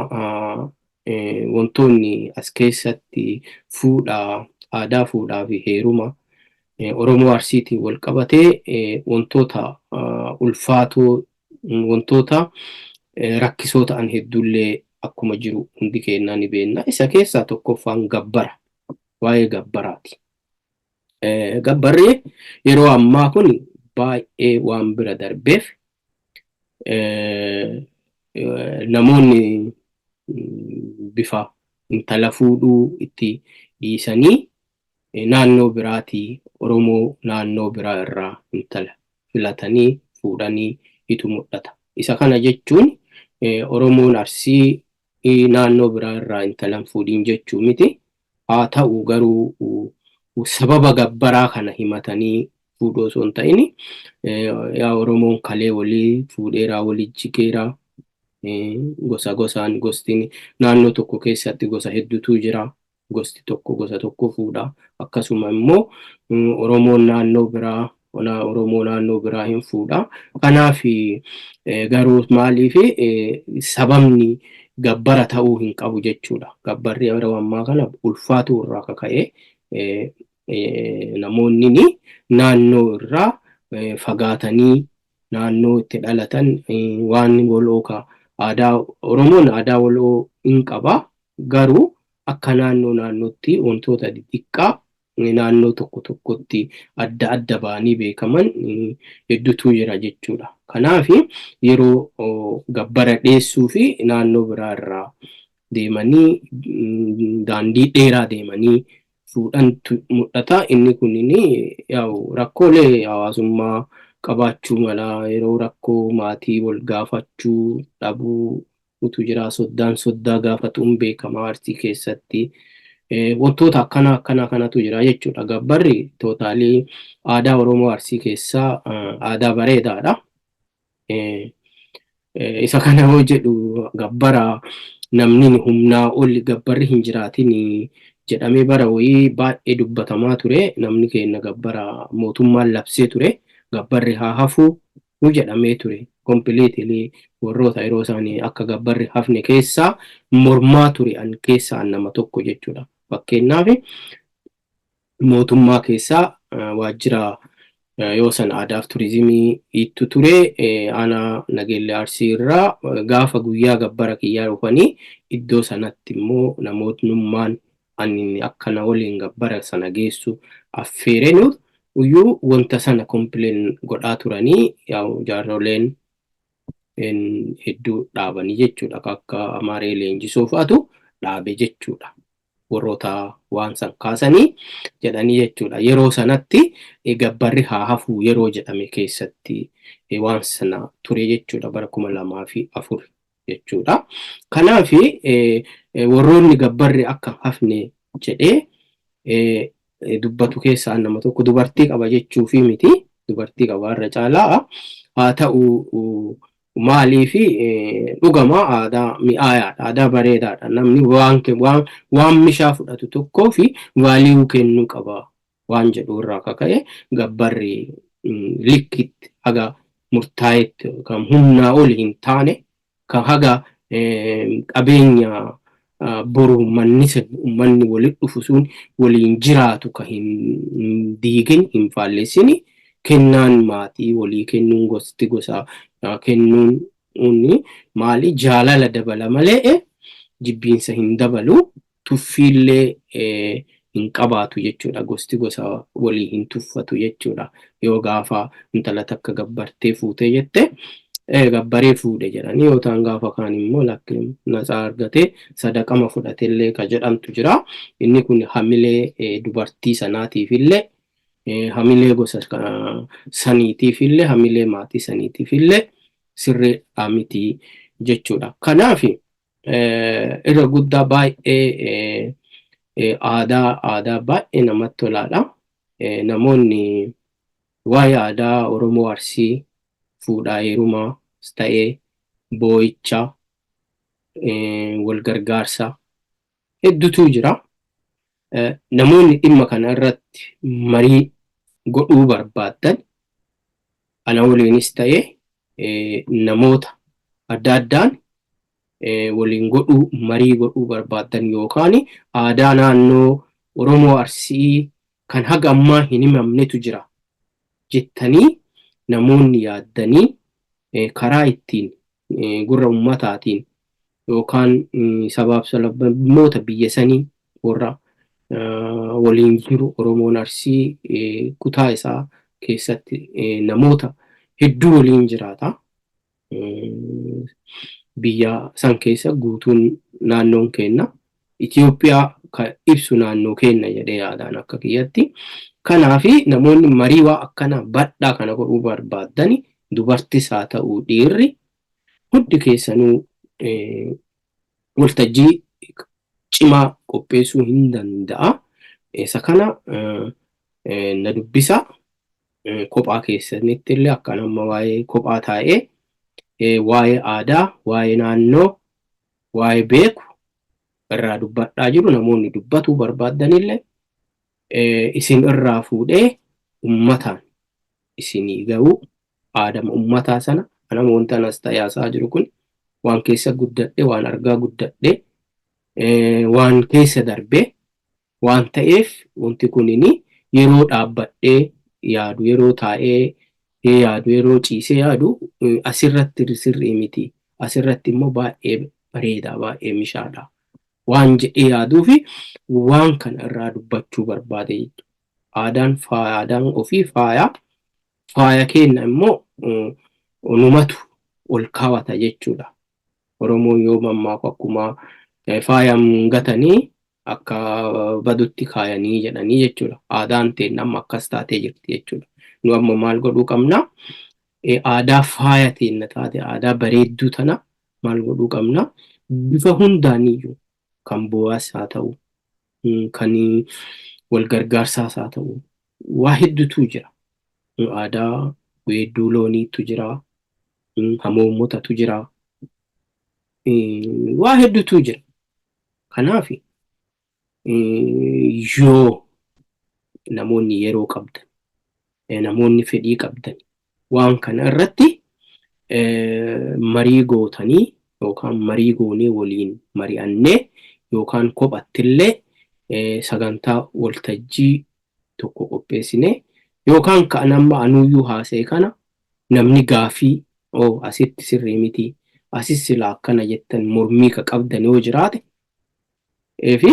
wantoonni as keessatti aadaa fuudhaa fi heeruma Oromoo Arsiitiin wal qabatee wantoota ulfaatoo wantoota rakkisoo ta'an hedduullee akkuma jiru hundi keenyaa ni beekna. Isa keessaa tokkoffaan gabbara. Waa'ee gabbaraati. Gabbarri yeroo ammaa kun baay'ee waan bira darbeef namoonni bifa intala fuudhuu itti dhiisanii naannoo biraatii Oromoo naannoo biraa irraa intala filatanii fuudhanii itu mul'ata. Isa kana jechuun Oromoon Arsii naannoo biraa irraa intalan fuudhiin jechuu miti. Haa ta'u garuu sababa gabbaraa kana himatanii fuudhoo osoo hin ta'in yaa Oromoon kalee walii fuudheeraa walii jikeeraa gosa gosaan gostiin naannoo tokko keessatti gosa hedduutu jira. Gosti tokko gosa tokko fuudha. Akkasuma immoo Oromoon naannoo biraa hin fuudha. Kanaaf garuu maaliif sababni gabbara ta'uu hin qabu jechuudha. Gabbarri yeroo ammaa kana ulfaatu irraa kaka'ee namoonni naannoo irraa fagaatanii naannoo itti dhalatan waan waloo aadaa Oromoon aadaa waloo hin qaba. Garuu akka naannootti wantoota xixiqqaa naannoo tokko tokkotti adda adda ba'anii beekaman hedduutu jira jechuudha. Kanaaf yeroo gabbara dhiyeessuu fi naannoo biraa irraa deemanii daandii dheeraa deemanii fuudhantu mul'ata. Inni kunin rakkoolee hawaasummaa qabaachuu mala, yeroo rakkoo maatii wal gaafachuu dhabuu utu jira, soddaa gaafatuun beekama Arsii keessatti. Wantoota akkana kanatu jira jechuudha. Gabbarri tootaalii aadaa Oromoo Arsii keessaa aadaa bareedaadha. Isa kana yoo jedhu gabbara namni humnaa ol gabbarri hin jiraatin jedhamee bara wayii baay'ee dubbatamaa ture. Namni keenya gabbara mootummaan labsee ture. Gabbarri haa hafu jedhamee ture. Kompiliitilii warroota yeroo isaanii akka gabbarri hafne keessaa mormaa ture an keessaa nama tokko jechuudha. Fakkeenyaaf mootummaa keessaa waajjira yoo san aadaaf turizimii itti ture. Ana Nageellee Arsii irraa gaafa guyyaa gabbara kiyyaa dhufanii iddoo sanatti immoo namootnummaan ani akkana waliin gabbara sana geessu affeerenu uyyuu wanta sana kompileen godhaa turanii jaarroleen hedduu dhaabanii jechuudha. Akka Amaaree Leenjisoo fa'aatu dhaabe jechuudha. Warroota waan san kaasanii jedhanii jechuudha. Yeroo sanatti gabbarri haa hafu yeroo jedhame keessatti waan sana ture jechuudha. Bara 2004 jechuudha. Kanaaf warroonni gabbarri akka hafne jedhee dubbatu keessaa nama tokko dubartii qaba jechuufi miti. Dubartii qaba irra caalaa haa ta'u maaliif dhugama aadaa mi'aayaadha, aadaa bareedaadha. Namni waan mishaa fudhatu tokkoo fi vaaliyuu kennuu qaba waan jedhu irraa kaka'e gabbarri likkitti haga murtaa'etti kan humnaa ol hin taane kan haga qabeenya boru uummanni walitti dhufu sun waliin jiraatu kan hin diigin hin faallessini. Kennaan maatii walii kennuun gosti gosa kennuun maali jaalala dabala malee jibbiinsa hin dabalu. Tuffiillee hin qabaatu jechuudha. Gosti gosa walii hin tuffatu jechuudha. Yoo gaafa intala takka gabbartee fuutee jette gabbaree fuudhe jedhanii yoo ta'an gaafa kaan immoo lakki nasaa argatee sadaqama fudhatellee ka jedhamtu jira. Inni kun hamilee dubartii sanaatiifillee hamilee gosa saniitiifillee hamilee maatii saniitiifillee sirriidhaa miti jechuudha. Kanaaf irra guddaa baay'ee aadaa baay'ee namatti tolaadha. Namoonni waa'ee aadaa Oromoo Arsii fuudhaa heerumaa ta'ee boo'icha wal gargaarsa hedduutu jira. Namoonni dhimma kana irratti marii godhuu barbaadan ana waliinis ta'ee namoota adda addaan waliin marii godhuu barbaadan yookaan aadaa naannoo Oromoo Arsii kan haga ammaa hin himamnetu jira jettanii namoonni yaaddanii karaa ittiin gurra ummataatiin yookaan sabaaf sablammoota biyya sanii warra waliin jiru Oromoon Arsii kutaa isaa keessatti namoota hedduu waliin jiraata. Biyya san keessa guutuun naannoon keenya Itoophiyaa kan ibsu naannoo keenya jedhee yaadaan akka kiyyatti. Kanaaf namoonni marii waa akkana badhaa kana godhuu barbaadan dubartis haa ta'u dhiirri hundi keessanuu waltajjii cimaa qopheessuu hin danda'a. Isa kana na dubbisa kophaa keessanitti illee akkan amma waa'ee kophaa taa'ee waa'ee aadaa, waa'ee naannoo, waa'ee beeku irraa dubbadhaa jiru. Namoonni dubbatuu barbaadanillee isin irraa fuudhee ummataan isinii ga'uu aadama ummataa sana anama wanta nas ta'aasaa jiru kun waan keessa guddadhe waan argaa guddadhe waan keessa darbe waan ta'eef wanti kunini yeroo dhaabbadhee yaadu yeroo taa'ee yaadu yeroo ciisee yaadu asirratti sirrii miti. Asirratti immoo baay'ee bareedaa baay'ee mishaadha waan jedhee yaaduu fi waan kana irraa dubbachuu barbaade jechuudha. Aadaan ofii faaya kenna immoo numatu ol kaawwata jechuudha. Oromoon yoo mammaaf akkuma faayaan gatanii akka badutti kaayanii jedhanii jechuudha. Aadaan teenya amma akkas taatee jirti jechuudha. Nu amma maal godhuu qabna? Aadaa faaya teenya taate aadaa bareedduu tana maal godhuu qabna? Bifa hundaaniyyuu kan bu'aas haa ta'u, kan wal gargaarsaas haa ta'u, waa hedduutu jira. Aadaa weedduu looniitu jira, hamoomotatu jira, waa hedduutu jira. Kanaaf yoo namoonni yeroo qabdan, namoonni fedhii qabdan waan kana irratti marii gootanii yookaan marii goonee waliin mari'annee yookaan kophattillee sagantaa waltajjii tokko qopheessinee yookaan kan amma anuyyuu haasa'e kana namni gaafii asitti sirrii miti asis silaa akkana jettan mormii ka qabdan yoo jiraate fi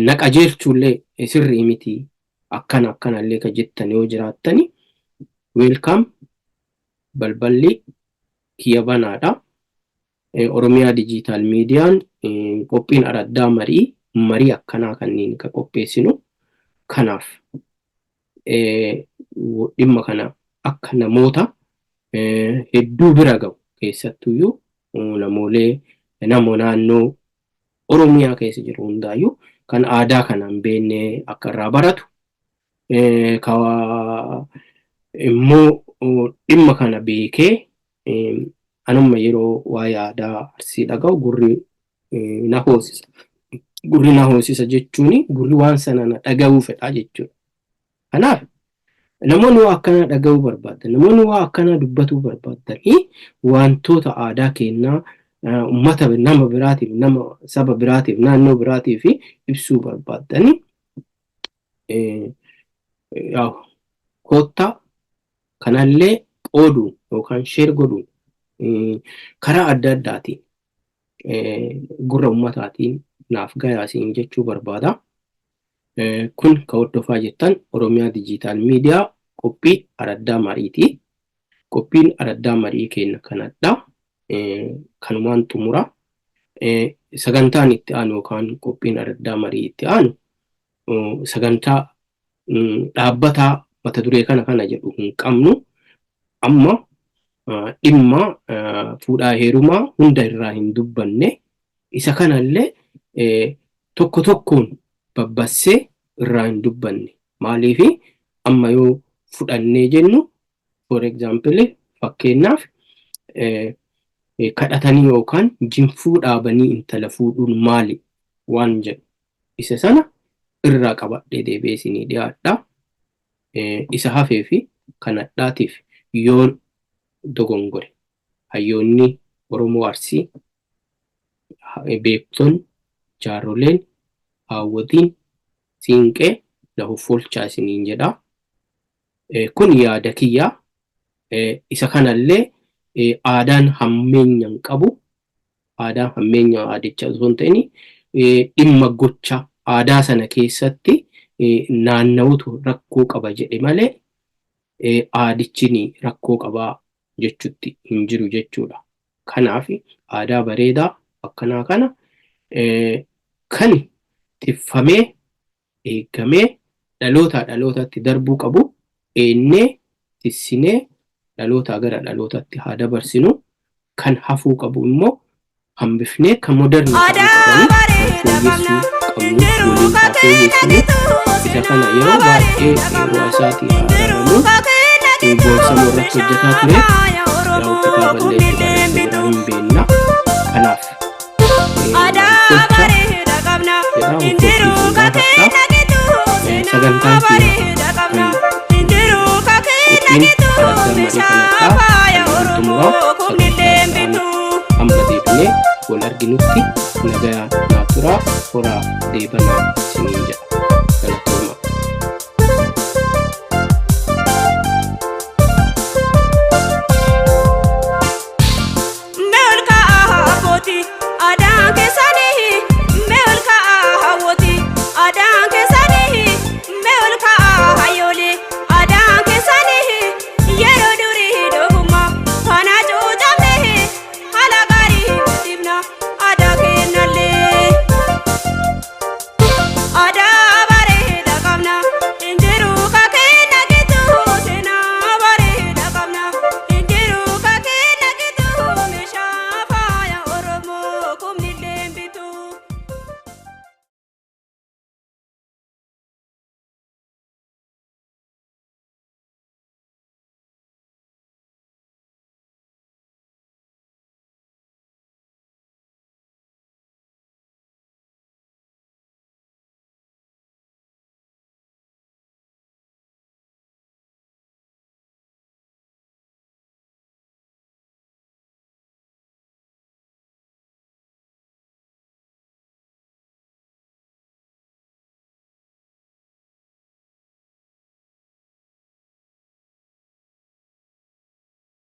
naqa jechuullee sirrii miti akkanallee ka jettan yoo jiraattani welcome balballi kiyya banaadha. Oromiyaa Digital Miidiyaan qophiin araddaa marii akkanaa kanneen ka qopheessinu kanaaf dhimma kana akka namoota hedduu bira ga'u keessattuyyuu nama naannoo Oromiyaa keessa jiru hundaayyuu kan aadaa kanaan beeknee akka irraa baratu immoo dhimma kana beekee anuma yeroo waa'ee aadaa Arsii dhaga'u gurri na hoosisa. Gurri na hoosisa jechuun gurri waan sana na dhaga'uu fedha jechuudha. Kanaaf namoonni waa akkana dhaga'uu barbaadan, namoonni waa akkana dubbatuu barbaadanii wantoota aadaa keenyaa ummata nama biraatiif, nama saba biraatiif, naannoo biraatiif ibsuu barbaadanii kottaa kanallee qooduun yookaan sheer godhuun karaa adda addaatiin gurra ummataatiin naaf gayaasiin jechuu barbaada. Kun ka hordofaa jettan Oromiyaa Digital Miidiyaa qophii araddaa mariiti. Qophiin araddaa marii keenya kanadha. Kanumaan xumura. Sagantaan itti aanu yookaan qophiin araddaa marii itti aanu sagantaa dhaabbataa mata duree kana jedhu hin qabnu. Amma dhimma fuudhaa heerumaa hunda irraa hin dubbanne isa kanallee tokko tokkoon babbassee irraa hin dubbanne maaliif amma yoo fudhannee jennu for example fakkeenyaaf kadhatanii yookaan jinfuu dhaabanii intala fuudhuun maali waan jedhu isa sana irraa qabadhee deebiisinii dhiyaadha. Isa hafee fi kanadhaatiif yoo dogongore hayyoonni Oromoo Arsii beektoonni jaarroleen haawwatiin siinqee lahuuf oolchaa isiniin jedha. Kun yaada kiyyaa. Isa kanallee aadaan hammeenyaan qabu aadaan hammeenya aadicha osoo hin ta'in dhimma gocha aadaa sana keessatti naanna'utu rakkoo qaba jedhe malee aadichi rakkoo qabaa jechuutti hin jiru jechuudha. Kanaaf aadaa bareedaa akkanaa kana kan tiffamee eegamee dhalootatti darbuu qabu eennee tissinee dhalootaa gara dhalootaatti haa dabarsinu. Kan hafuu qabu immoo hambifnee kan moderni isa kana yeroo baay'ee yeroo isaatii haadhamu boorsaa irratti hojjetaa ture yeroo kitaaballee itti hin beekna. Kanaaf sagantaan amma deebinee wal arginutti nagayaa naaf turaa horaa deebanaa isinii